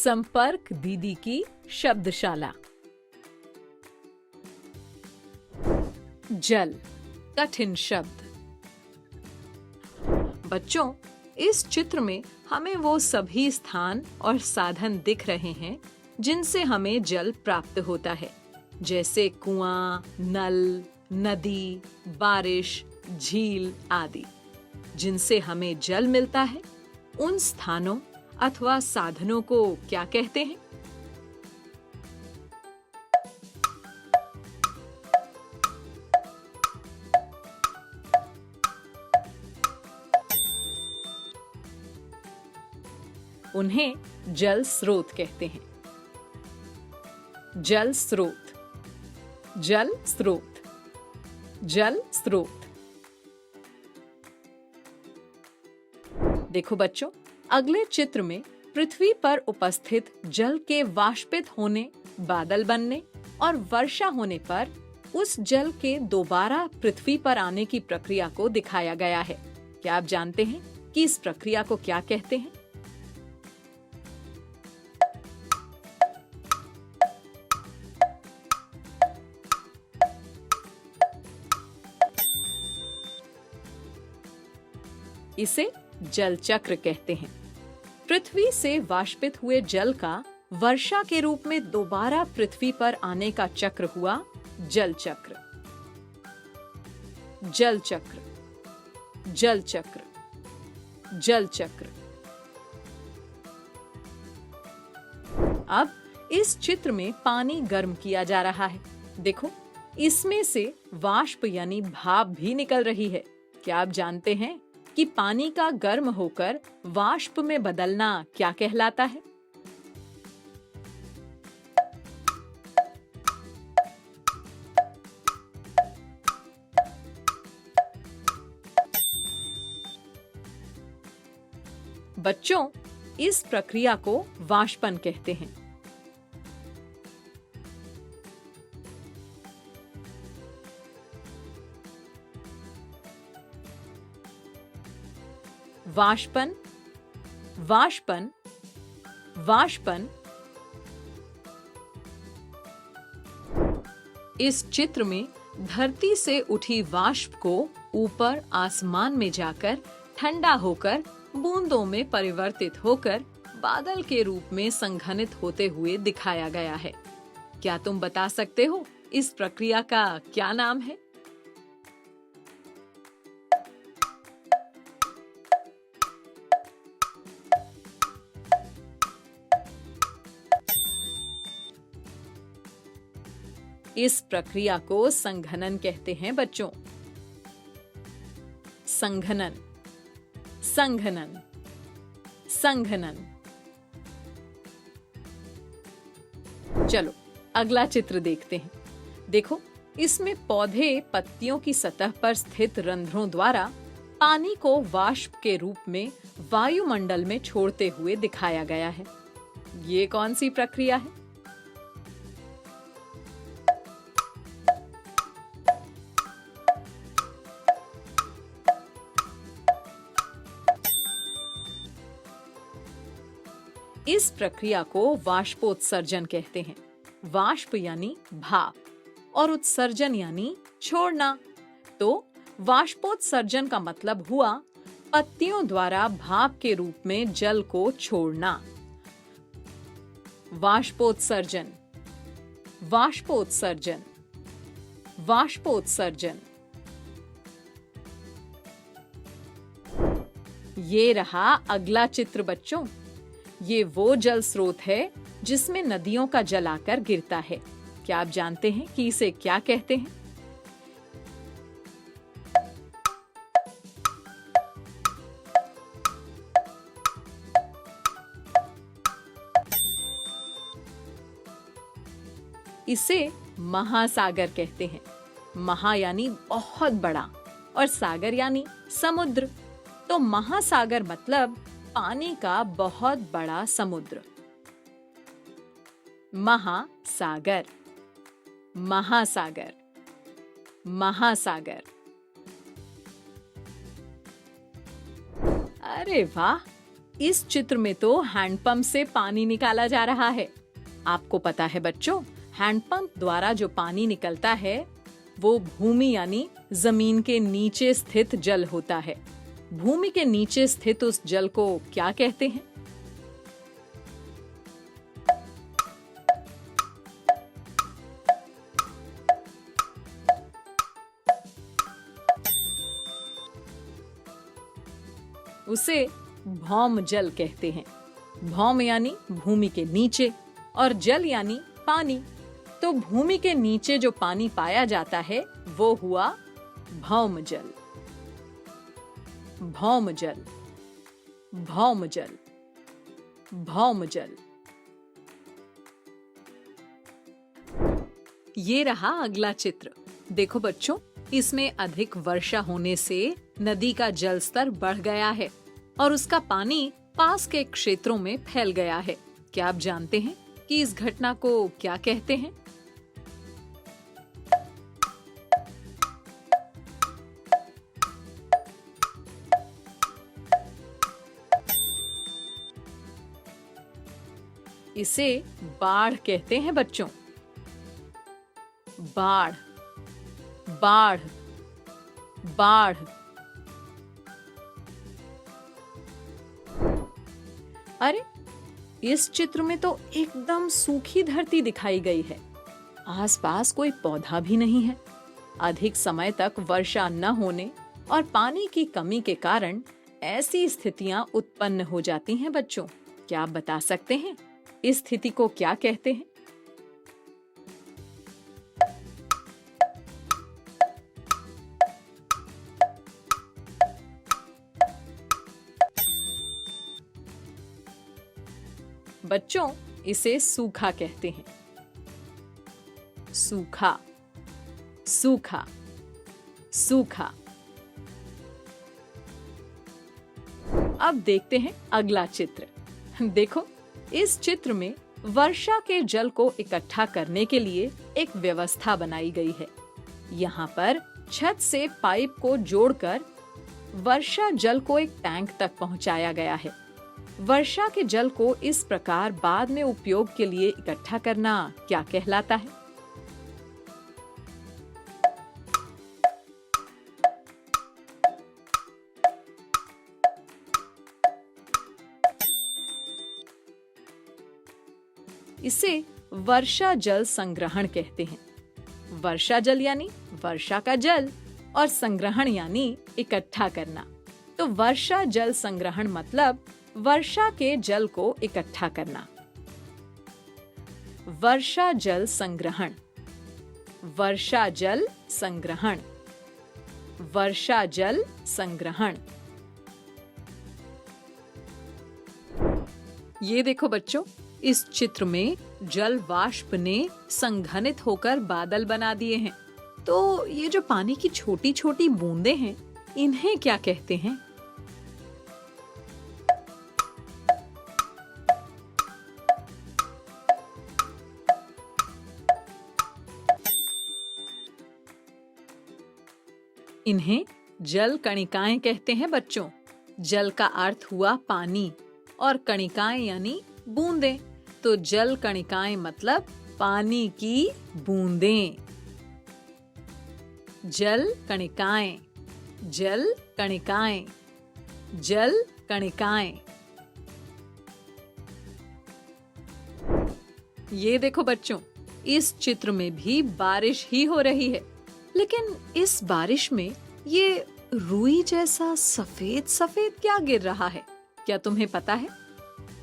संपर्क दीदी की शब्दशाला। जल, कठिन शब्द। बच्चों, इस चित्र में हमें वो सभी स्थान और साधन दिख रहे हैं जिनसे हमें जल प्राप्त होता है, जैसे कुआं, नल, नदी, बारिश, झील आदि। जिनसे हमें जल मिलता है, उन स्थानों अथवा साधनों को क्या कहते हैं? उन्हें जल स्रोत कहते हैं। जल स्रोत, जल स्रोत, जल स्रोत। देखो बच्चों, अगले चित्र में पृथ्वी पर उपस्थित जल के वाष्पित होने, बादल बनने और वर्षा होने पर उस जल के दोबारा पृथ्वी पर आने की प्रक्रिया को दिखाया गया है। क्या आप जानते हैं कि इस प्रक्रिया को क्या कहते हैं? इसे जल चक्र कहते हैं। पृथ्वी से वाष्पित हुए जल का वर्षा के रूप में दोबारा पृथ्वी पर आने का चक्र हुआ जल चक्र। जल चक्र, जल चक्र, जल चक्र। अब इस चित्र में पानी गर्म किया जा रहा है। देखो, इसमें से वाष्प यानी भाप भी निकल रही है। क्या आप जानते हैं कि पानी का गर्म होकर वाष्प में बदलना क्या कहलाता है? बच्चों, इस प्रक्रिया को वाष्पन कहते हैं। वाष्पन, वाष्पन, वाष्पन। इस चित्र में धरती से उठी वाष्प को ऊपर आसमान में जाकर ठंडा होकर बूंदों में परिवर्तित होकर बादल के रूप में संघनित होते हुए दिखाया गया है। क्या तुम बता सकते हो इस प्रक्रिया का क्या नाम है? इस प्रक्रिया को संघनन कहते हैं बच्चों। संघनन, संघनन, संघनन। चलो अगला चित्र देखते हैं। देखो, इसमें पौधे पत्तियों की सतह पर स्थित रंध्रों द्वारा पानी को वाष्प के रूप में वायुमंडल में छोड़ते हुए दिखाया गया है। ये कौन सी प्रक्रिया है? इस प्रक्रिया को वाष्पोत्सर्जन कहते हैं। वाष्प यानी भाप और उत्सर्जन यानी छोड़ना। तो वाष्पोत्सर्जन का मतलब हुआ पत्तियों द्वारा भाप के रूप में जल को छोड़ना। वाष्पोत्सर्जन, वाष्पोत्सर्जन, वाष्पोत्सर्जन। ये रहा अगला चित्र बच्चों। ये वो जल स्रोत है जिसमें नदियों का जल आकर गिरता है। क्या आप जानते हैं कि इसे क्या कहते हैं? इसे महासागर कहते हैं। महा यानी बहुत बड़ा और सागर यानी समुद्र। तो महासागर मतलब पानी का बहुत बड़ा समुद्र। महासागर, महासागर, महासागर। अरे वाह, इस चित्र में तो हैंडपंप से पानी निकाला जा रहा है। आपको पता है बच्चों, हैंडपंप द्वारा जो पानी निकलता है वो भूमि यानी जमीन के नीचे स्थित जल होता है। भूमि के नीचे स्थित उस जल को क्या कहते हैं? उसे भौम जल कहते हैं। भौम यानी भूमि के नीचे और जल यानी पानी। तो भूमि के नीचे जो पानी पाया जाता है वो हुआ भौम जल। भौम जल, भौम जल, भौम जल। ये रहा अगला चित्र। देखो बच्चों, इसमें अधिक वर्षा होने से नदी का जल स्तर बढ़ गया है और उसका पानी पास के क्षेत्रों में फैल गया है। क्या आप जानते हैं कि इस घटना को क्या कहते हैं? इसे बाढ़ कहते हैं बच्चों। बाढ़, बाढ़, बाढ़। अरे, इस चित्र में तो एकदम सूखी धरती दिखाई गई है। आसपास कोई पौधा भी नहीं है। अधिक समय तक वर्षा न होने और पानी की कमी के कारण ऐसी स्थितियां उत्पन्न हो जाती हैं बच्चों। क्या आप बता सकते हैं इस स्थिति को क्या कहते हैं? बच्चों, इसे सूखा कहते हैं। सूखा, सूखा, सूखा। अब देखते हैं अगला चित्र। देखो, इस चित्र में वर्षा के जल को इकट्ठा करने के लिए एक व्यवस्था बनाई गई है। यहाँ पर छत से पाइप को जोड़कर वर्षा जल को एक टैंक तक पहुँचाया गया है। वर्षा के जल को इस प्रकार बाद में उपयोग के लिए इकट्ठा करना क्या कहलाता है? इसे वर्षा जल संग्रहण कहते हैं। वर्षा जल यानी वर्षा का जल और संग्रहण यानी इकट्ठा करना। तो वर्षा जल संग्रहण मतलब वर्षा के जल को इकट्ठा करना। वर्षा जल संग्रहण, वर्षा जल संग्रहण, वर्षा जल संग्रहण। ये देखो बच्चों, इस चित्र में जल वाष्प ने संघनित होकर बादल बना दिए हैं। तो ये जो पानी की छोटी छोटी बूंदें हैं, इन्हें क्या कहते हैं? इन्हें जल कणिकाएं कहते हैं बच्चों। जल का अर्थ हुआ पानी और कणिकाएं यानी बूंदें। तो जल कणिकाएं मतलब पानी की बूंदें। जल कणिकाएं, जल कणिकाएं, जल कणिकाएं। ये देखो बच्चों, इस चित्र में भी बारिश ही हो रही है, लेकिन इस बारिश में ये रुई जैसा सफेद सफेद क्या गिर रहा है? क्या तुम्हें पता है?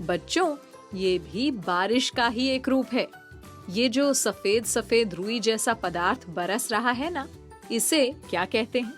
बच्चों, ये भी बारिश का ही एक रूप है। ये जो सफेद सफेद रुई जैसा पदार्थ बरस रहा है ना, इसे क्या कहते हैं?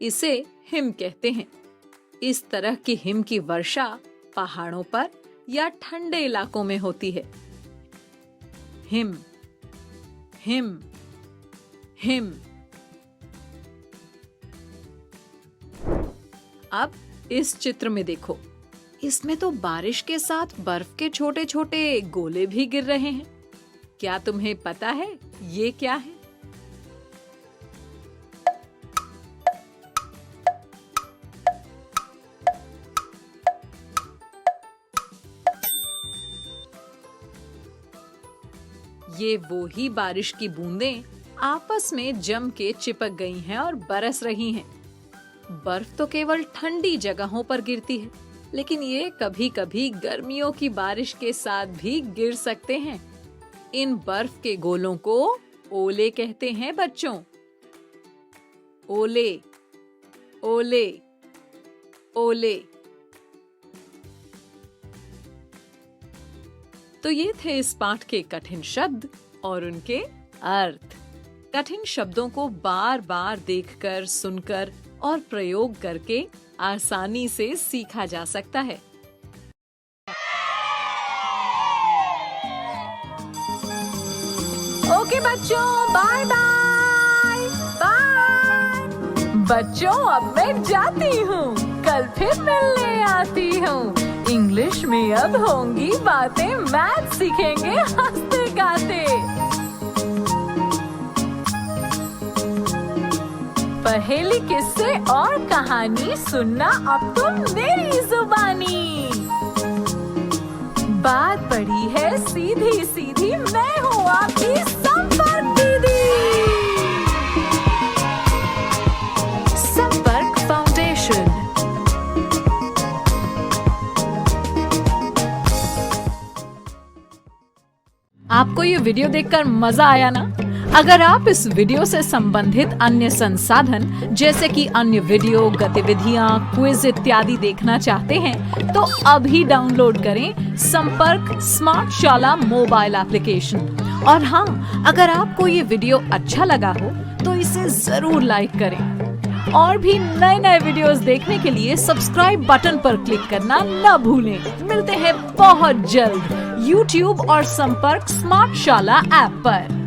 इसे हिम कहते हैं। इस तरह की हिम की वर्षा पहाड़ों पर या ठंडे इलाकों में होती है। Him, him, him. अब इस चित्र में देखो, इसमें तो बारिश के साथ बर्फ के छोटे छोटे गोले भी गिर रहे हैं। क्या तुम्हें पता है ये क्या है? ये वो ही बारिश की बूंदें आपस में जम के चिपक गई हैं और बरस रही हैं। बर्फ तो केवल ठंडी जगहों पर गिरती है, लेकिन ये कभी-कभी गर्मियों की बारिश के साथ भी गिर सकते हैं। इन बर्फ के गोलों को ओले कहते हैं बच्चों। ओले, ओले, ओले। तो ये थे इस पाठ के कठिन शब्द और उनके अर्थ। कठिन शब्दों को बार बार देखकर, सुनकर और प्रयोग करके आसानी से सीखा जा सकता है। ओके बच्चों, बाय बाय बाय। बच्चों अब मैं जाती हूँ, कल फिर मिलने आती हूँ। इंग्लिश में अब होंगी बातें, मैथ सीखेंगे हंसते गाते। पहेली, किस्से और कहानी सुनना अब तुम मेरी जुबानी। बात बड़ी है सीधी सीधी, मैं हूँ आपकी संपर्क दीदी। संपर्क फाउंडेशन। आपको ये वीडियो देखकर मजा आया ना? अगर आप इस वीडियो से संबंधित अन्य संसाधन जैसे कि अन्य वीडियो, गतिविधियां, क्विज इत्यादि देखना चाहते हैं तो अभी डाउनलोड करें संपर्क स्मार्ट शाला मोबाइल एप्लीकेशन। और हाँ, अगर आपको ये वीडियो अच्छा लगा हो तो इसे जरूर लाइक करें। और भी नए नए वीडियोस देखने के लिए सब्सक्राइब बटन पर क्लिक करना न भूलें। मिलते हैं बहुत जल्द YouTube और संपर्क स्मार्ट शाला ऐप पर।